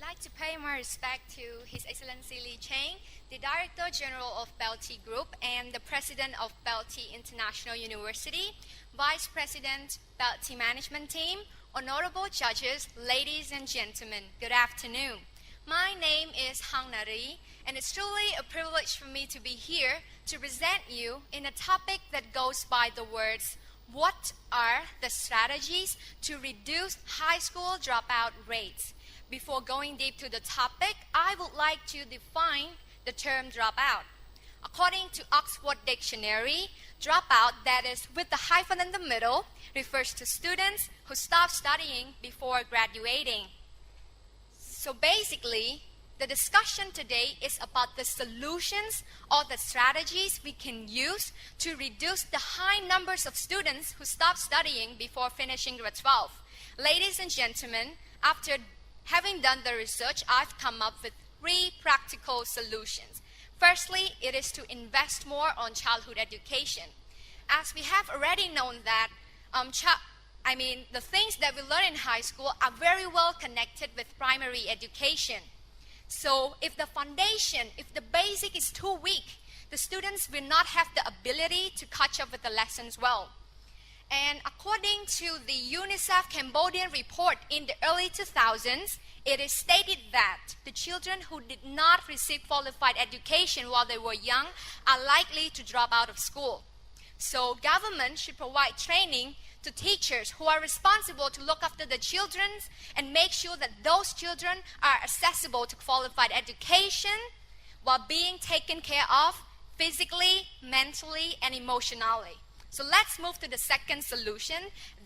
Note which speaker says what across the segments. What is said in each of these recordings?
Speaker 1: like to pay my respect to His Excellency Li Cheng, the Director General of Belty Group and the President of Belty International University, Vice President, Belty Management Team, honorable judges, ladies and gentlemen, good afternoon. My name is Hang Nari, and it's truly a privilege for me to be here to present you in a topic that goes by the words, what are the strategies to reduce high school dropout rates? Before going deep to the topic, I would like to define the term dropout. According to Oxford Dictionary, dropout, that is with the hyphen in the middle, refers to students who stop studying before graduating. So basically, the discussion today is about the solutions or the strategies we can use to reduce the high numbers of students who stop studying before finishing grade 12. Ladies and gentlemen, after having done the research, I've come up with 3 practical solutions. Firstly, it is to invest more on childhood education. As we have already known that the things that we learn in high school are very well connected with primary education. So if the foundation, if the basic is too weak, the students will not have the ability to catch up with the lessons well. And according to the UNICEF Cambodian report in the early 2000s, it is stated that the children who did not receive qualified education while they were young are likely to drop out of school. So government should provide training to teachers who are responsible to look after the children and make sure that those children are accessible to qualified education while being taken care of physically, mentally, and emotionally. So let's move to the second solution.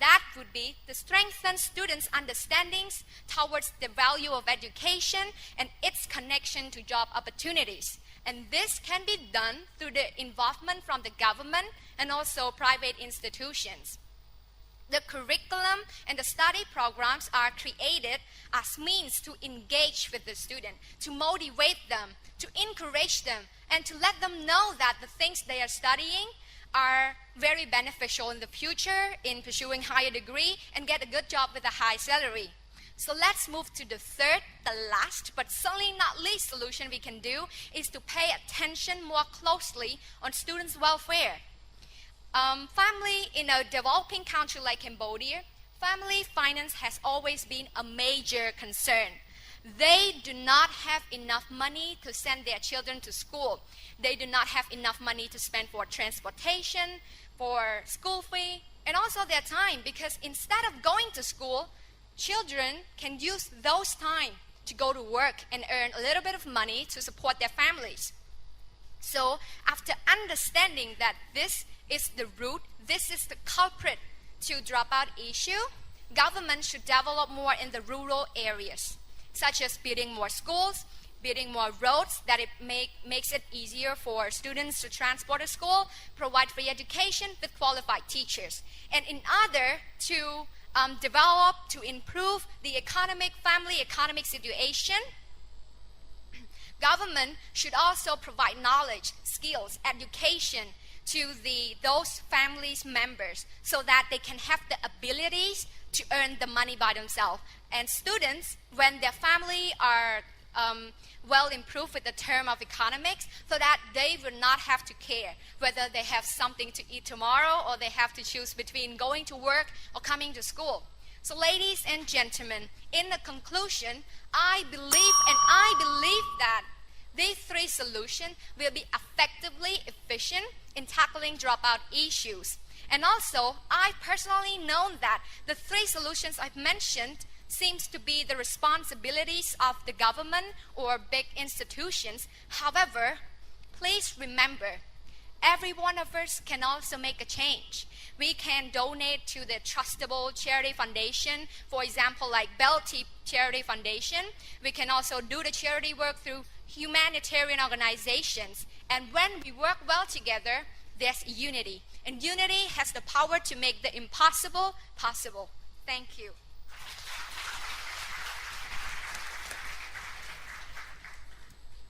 Speaker 1: That would be to strengthen students' understandings towards the value of education and its connection to job opportunities. And this can be done through the involvement from the government and also private institutions. The curriculum and the study programs are created as means to engage with the student, to motivate them, to encourage them, and to let them know that the things they are studying are very beneficial in the future in pursuing higher degree and get a good job with a high salary. So let's move to the third, the last, but certainly not least solution we can do is to pay attention more closely on students' welfare. Family in a developing country like Cambodia, family finance has always been a major concern. They do not have enough money to send their children to school. They do not have enough money to spend for transportation, for school fee, and also their time, because instead of going to school, children can use those time to go to work and earn a little bit of money to support their families. So after understanding that this is the root, this is the culprit to dropout issue, government should develop more in the rural areas, such as building more schools, building more roads that it makes it easier for students to transport to school, provide free education with qualified teachers. And in order to develop, to improve the family economic situation, government should also provide knowledge, skills, education to those families' members so that they can have the abilities to earn the money by themselves. And students, when their family are well improved with the term of economics, so that they will not have to care whether they have something to eat tomorrow or they have to choose between going to work or coming to school. So ladies and gentlemen, in the conclusion, I believe that these 3 solutions will be effectively efficient in tackling dropout issues. And also, I personally know that the 3 solutions I've mentioned seems to be the responsibilities of the government or big institutions. However, please remember, every one of us can also make a change. We can donate to the trustable charity foundation, for example, like Belty Charity Foundation. We can also do the charity work through humanitarian organizations. And when we work well together, there's unity. And unity has the power to make the impossible possible. Thank you.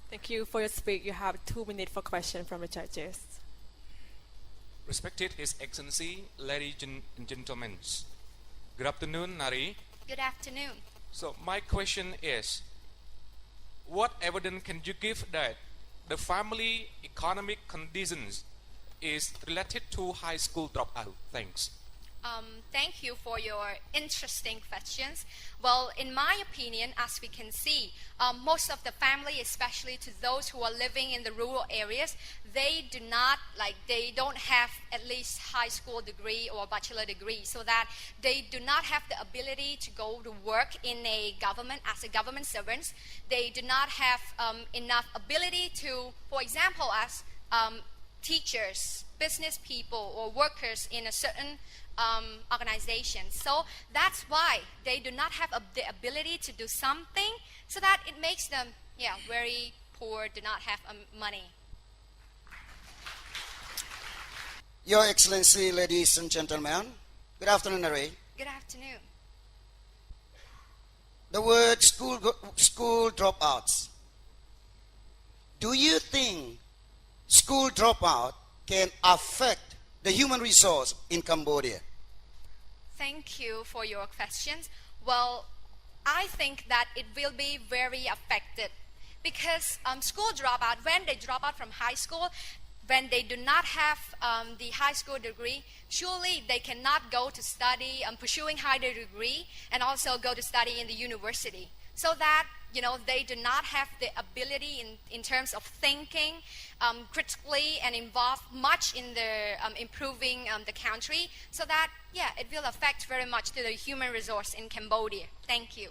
Speaker 2: Thank you for your speech. You have 2 minutes for questions from the judges.
Speaker 3: Respected His Excellency, ladies and gentlemen, good afternoon, Nari.
Speaker 1: Good afternoon.
Speaker 3: So my question is, what evidence can you give that the family economic conditions is related to high school dropout? Thanks.
Speaker 1: Thank you for your interesting questions. Well, in my opinion, as we can see, most of the family, especially to those who are living in the rural areas, they don't have at least high school degree or bachelor degree, so that they do not have the ability to go to work in a government as a government servants. They do not have enough ability to, for example, as teachers, business people, or workers in a certain organization. So that's why they do not have the ability to do something, so that it makes them very poor, do not have money.
Speaker 4: Your Excellency, ladies and gentlemen, good afternoon, Ray.
Speaker 1: Good afternoon.
Speaker 4: The word school dropouts. Do you think school dropout can affect the human resource in Cambodia?
Speaker 1: Thank you for your questions. Well, I think that it will be very affected because school dropout, when they drop out from high school, when they do not have the high school degree, surely they cannot go to study pursuing higher degree and also go to study in the university. So that they do not have the ability in terms of thinking critically and involved much in the improving the country. So that it will affect very much to the human resource in Cambodia. Thank you.